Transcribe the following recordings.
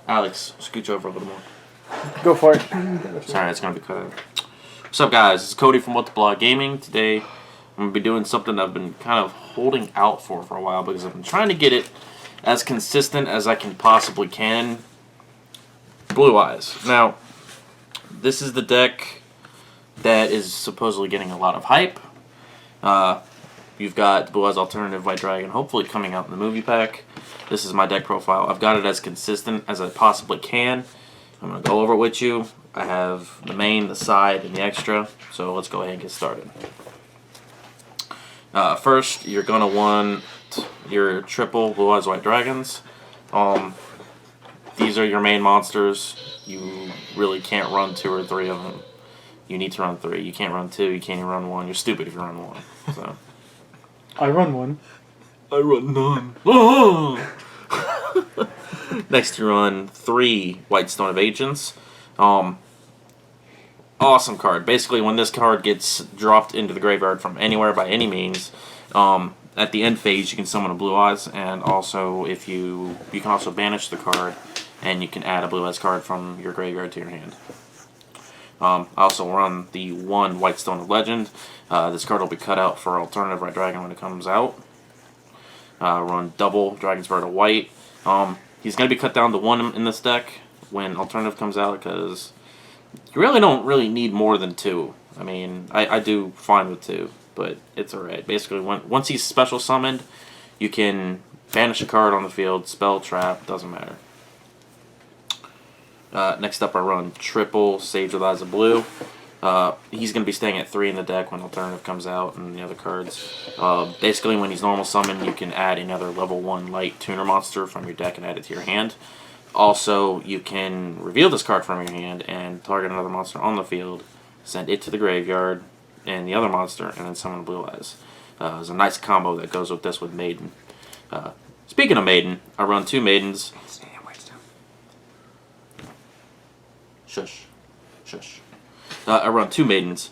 Alex, scooch over a little more. Go for it. Sorry, it's going to be cut out. What's up, guys? It's Cody from WTBLAaaHGaming. Today, I'm going to be doing something I've been kind of holding out for a while because I've been trying to get it as consistent as I can possibly can. Blue Eyes. Now, this is the deck that is supposedly getting a lot of hype. You've got Blue Eyes Alternative White Dragon hopefully coming out in the movie pack. This is my deck profile. I've got it as consistent as I possibly can. I'm going to go over it with you. I have the main, the side, and the extra. So let's go ahead and get started. First, you're going to want your triple Blue Eyes White Dragons. These are your main monsters. You really can't run 2 or 3 of them. You need to run 3. You can't run 2. You can't even run 1. You're stupid if you run 1. So. I run 1. I run none. Oh! Next, you run 3 White Stone of Agents. Awesome card. Basically, when this card gets dropped into the graveyard from anywhere by any means, at the end phase, you can summon a Blue Eyes, and also if you can also banish the card, and you can add a Blue Eyes card from your graveyard to your hand. I also run the 1 White Stone of Legend. This card will be cut out for Alternative Red Dragon when it comes out. Run double Dragon's Bird of White. He's going to be cut down to 1 in this deck when Alternative comes out because you really don't need more than 2. I mean, I do fine with 2, but it's alright. Basically, once he's special summoned, you can banish a card on the field, spell, trap, doesn't matter. Next up, I run triple Sage with Eyes of Blue. He's going to be staying at 3 in the deck when Alternative comes out and the other cards. Basically, when he's normal summoned, you can add another level 1 light tuner monster from your deck and add it to your hand. Also, you can reveal this card from your hand and target another monster on the field, send it to the graveyard and the other monster, and then summon Blue Eyes. There's a nice combo that goes with this with Maiden. Speaking of Maiden, I run 2 Maidens. Shush. Shush. I run 2 Maidens.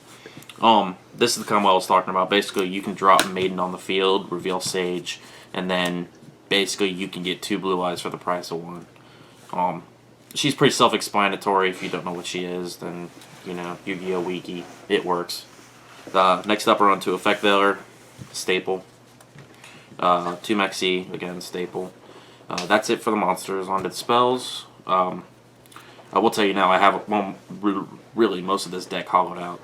This is the combo I was talking about. Basically, you can drop Maiden on the field, reveal Sage, and then basically you can get 2 Blue Eyes for the price of 1. She's pretty self-explanatory. If you don't know what she is, then, you know, Yugioh Wiki. It works. Next up, I run 2 Effect Veiler. Staple. 2 Maxi. Again, staple. That's it for the monsters. On to the spells. I will tell you now, I have really most of this deck hollowed out.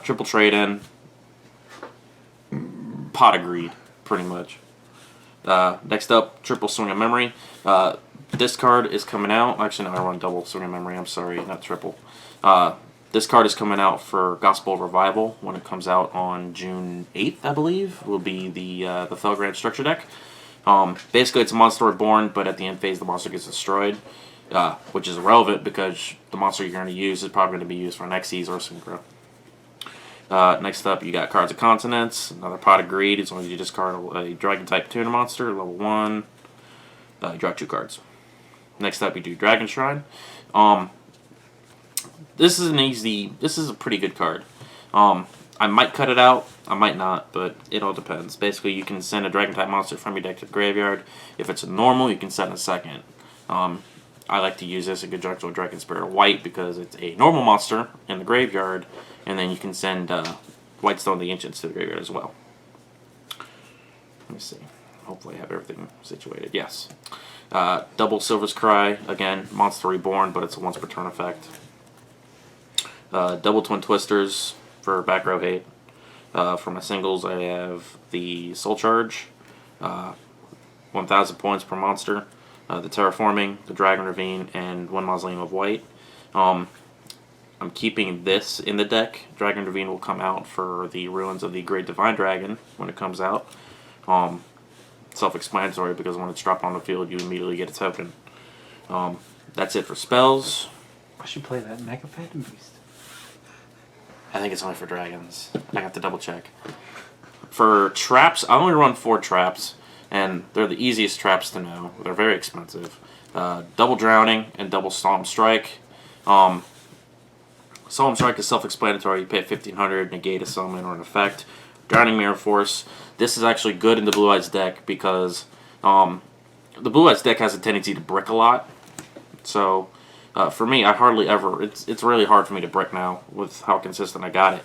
Triple Trade-In, Pot of Greed, pretty much. Next up, Triple Swing of Memory. This card is coming out. Actually, no, I run double Swing of Memory. I'm sorry, not triple. This card is coming out for Gospel of Revival when it comes out on June 8th, I believe. Will be the Felgrand Structure deck. Basically, it's a monster reborn, but at the end phase, the monster gets destroyed. Which is irrelevant because the monster you're going to use is probably going to be used for Nexus or Synchro. Next up, you got Cards of Continents, another Pot of Greed. As long as you discard a Dragon-type tuner monster, level 1, you draw 2 cards. Next up, you do Dragon Shrine. This is a pretty good card. I might cut it out, I might not, but it all depends. Basically, you can send a Dragon-type monster from your deck to the graveyard. If it's a normal, you can send a second. I like to use this in conjunction with Dragon's Bird of White because it's a normal monster in the graveyard, and then you can send White Stone the Ancients to the graveyard as well. Let me see. Hopefully I have everything situated. Yes. Double Silver's Cry. Again, monster reborn, but it's a once per turn effect. Double Twin Twisters for back row hate. For my singles, I have the Soul Charge. 1,000 points per monster. The Terraforming, the Dragon Ravine, and 1 Mausoleum of White. I'm keeping this in the deck. Dragon Ravine will come out for the Ruins of the Great Divine Dragon when it comes out. Self-explanatory because when it's dropped on the field, you immediately get a token. That's it for spells. I should play that Mega Phantom Beast. I think it's only for dragons. I have to double check. For traps, I only run 4 traps. And they're the easiest traps to know. They're very expensive. Double Drowning and Double Solemn Strike. Solemn Strike is self-explanatory. You pay 1,500, negate a summon or an effect. Drowning Mirror Force. This is actually good in the Blue Eyes deck because the Blue Eyes deck has a tendency to brick a lot. So for me, I hardly ever. It's really hard for me to brick now with how consistent I got it.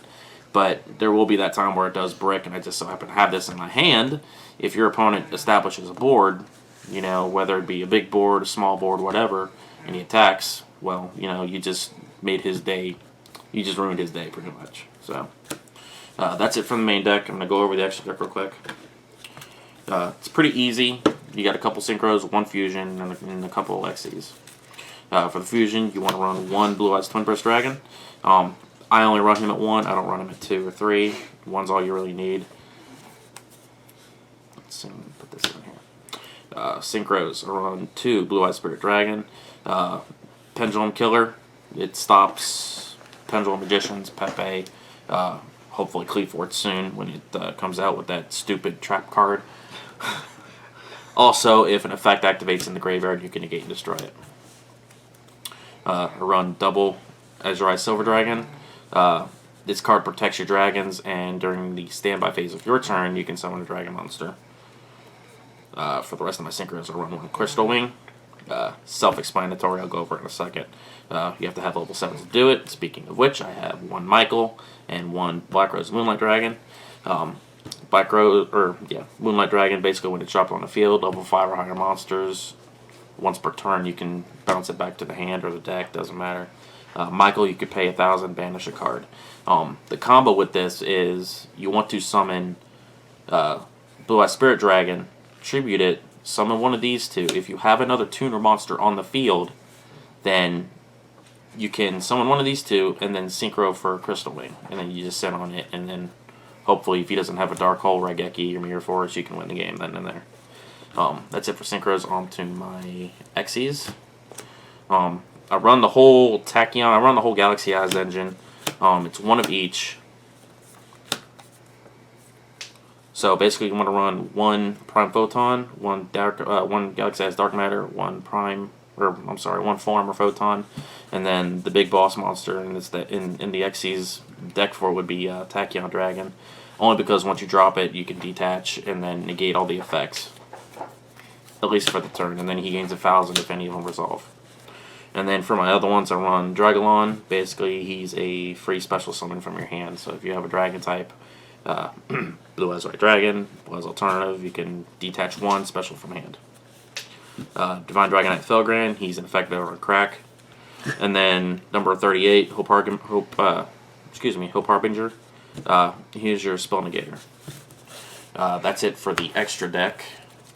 But there will be that time where it does brick, and I just so happen to have this in my hand. If your opponent establishes a board, whether it be a big board, a small board, whatever, and he attacks, well, you just made his day. You just ruined his day pretty much. So that's it from the main deck. I'm gonna go over the extra deck real quick. It's pretty easy. You got a couple synchros, one fusion, and a couple Xyz. For the fusion, you want to run one Blue Eyes Twin Burst Dragon. I only run him at 1. I don't run him at 2 or 3. 1's all you really need. Let's see, put this in here. Synchros, I run 2 Blue Eyes Spirit Dragon. Pendulum Killer, it stops Pendulum Magicians, Pepe, hopefully Cleafort soon when it comes out with that stupid trap card. Also, if an effect activates in the graveyard, you can negate and destroy it. I run double Azure Eye Silver Dragon. This card protects your dragons, and during the standby phase of your turn, you can summon a dragon monster. For the rest of my synchros, I'll run one Crystal Wing. Self-explanatory, I'll go over it in a second. You have to have level 7 to do it. Speaking of which, I have 1 Michael and 1 Black Rose Moonlight Dragon. Moonlight Dragon, basically when it's dropped on the field, level 5 or higher monsters, once per turn you can bounce it back to the hand or the deck, doesn't matter. Michael, you could pay 1,000, banish a card. The combo with this is you want to summon Blue Eye Spirit Dragon, tribute it, summon one of these two. If you have another tuner monster on the field, then you can summon one of these two and then synchro for Crystal Wing. And then you just sit on it, and then hopefully if he doesn't have a Dark Hole, Raigeki, or Mirror Force, you can win the game then and there. That's it for synchros. On to my Xyz. I run the whole Tachyon, I run the whole Galaxy Eyes engine. It's one of each. So basically you want to run 1 Prime Photon, 1 Galaxy Eyes Dark Matter, 1 1 Form or Photon, and then the big boss monster in the Xyz deck for it would be Tachyon Dragon. Only because once you drop it, you can detach and then negate all the effects. At least for the turn, and then he gains 1,000 if any of them resolve. And then for my other ones, I run Dragalon. Basically, he's a free special summon from your hand. So if you have a dragon type, Blue Eyes White Dragon, Blue Eyes Alternative, you can detach 1 special from hand. Divine Dragonite Felgran, he's an effective or a crack. And then number 38, Hope Harbinger. Here's your spell negator. That's it for the extra deck.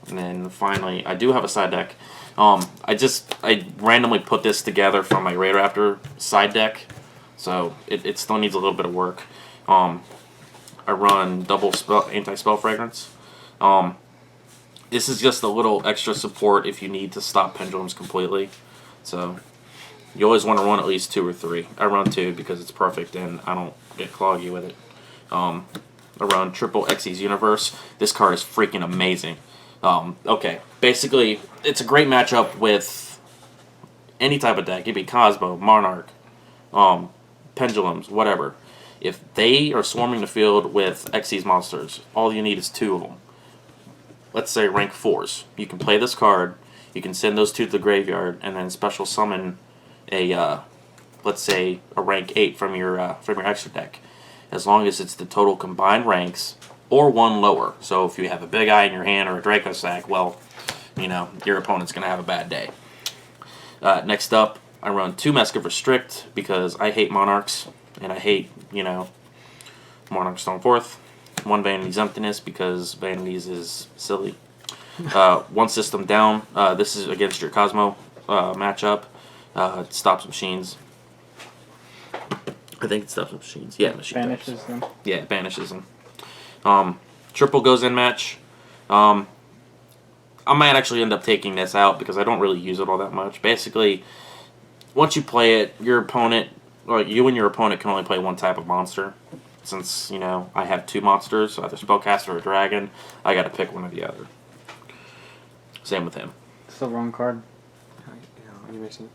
And then finally, I do have a side deck. I randomly put this together from my Raidoraptor side deck, so it still needs a little bit of work. I run double anti-spell fragrance. This is just a little extra support if you need to stop pendulums completely. So you always want to run at least 2 or 3. I run 2 because it's perfect and I don't get cloggy with it. I run triple Xyz Universe. This card is freaking amazing. Okay, basically, it's a great matchup with any type of deck. It could be Cosmo, Monarch, Pendulums, whatever. If they are swarming the field with Xyz monsters, all you need is 2 of them. Let's say rank 4s. You can play this card, you can send those 2 to the graveyard, and then special summon a, let's say, a rank 8 from your extra deck. As long as it's the total combined ranks, or 1 lower. So if you have a Big Eye in your hand or a Draco Sack, well, your opponent's going to have a bad day. Next up, I run 2 Mask of Restrict because I hate Monarchs, and I hate, Monarch Stoneforth. 1 Vanity's Emptiness because Vanity's is silly. 1 System Down. This is against your Cosmo matchup. It stops machines. I think it stops machines. Yeah, machine Banishes them. Yeah, it banishes them. Triple goes in match. I might actually end up taking this out because I don't really use it all that much. Basically, once you play it, your opponent, or you and your opponent can only play 1 type of monster. Since, I have 2 monsters, either Spellcaster or Dragon, I gotta pick one or the other. Same with him. It's the wrong card. Yeah, you mixing?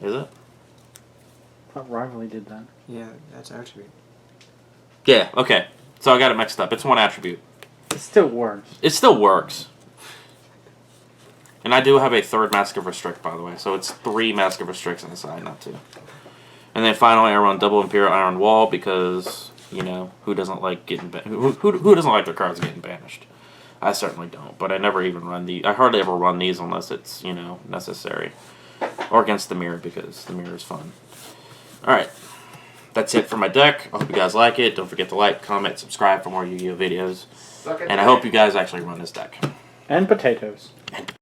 Is it? I thought Rivalry did that. Yeah, that's attribute. Yeah, okay. So I got it mixed up. It's 1 attribute. It still works. It still works. And I do have a third Mask of Restrict, by the way. So it's 3 Mask of Restricts on the side, not 2. And then finally, I run double Imperial Iron Wall because, you know, who doesn't like getting who doesn't like their cards getting banished? I certainly don't. But I never even run I hardly ever run these unless it's, you know, necessary. Or against the mirror because the mirror is fun. Alright. That's it for my deck. I hope you guys like it. Don't forget to like, comment, subscribe for more Yu-Gi-Oh videos. And I hope you guys actually run this deck. And potatoes. And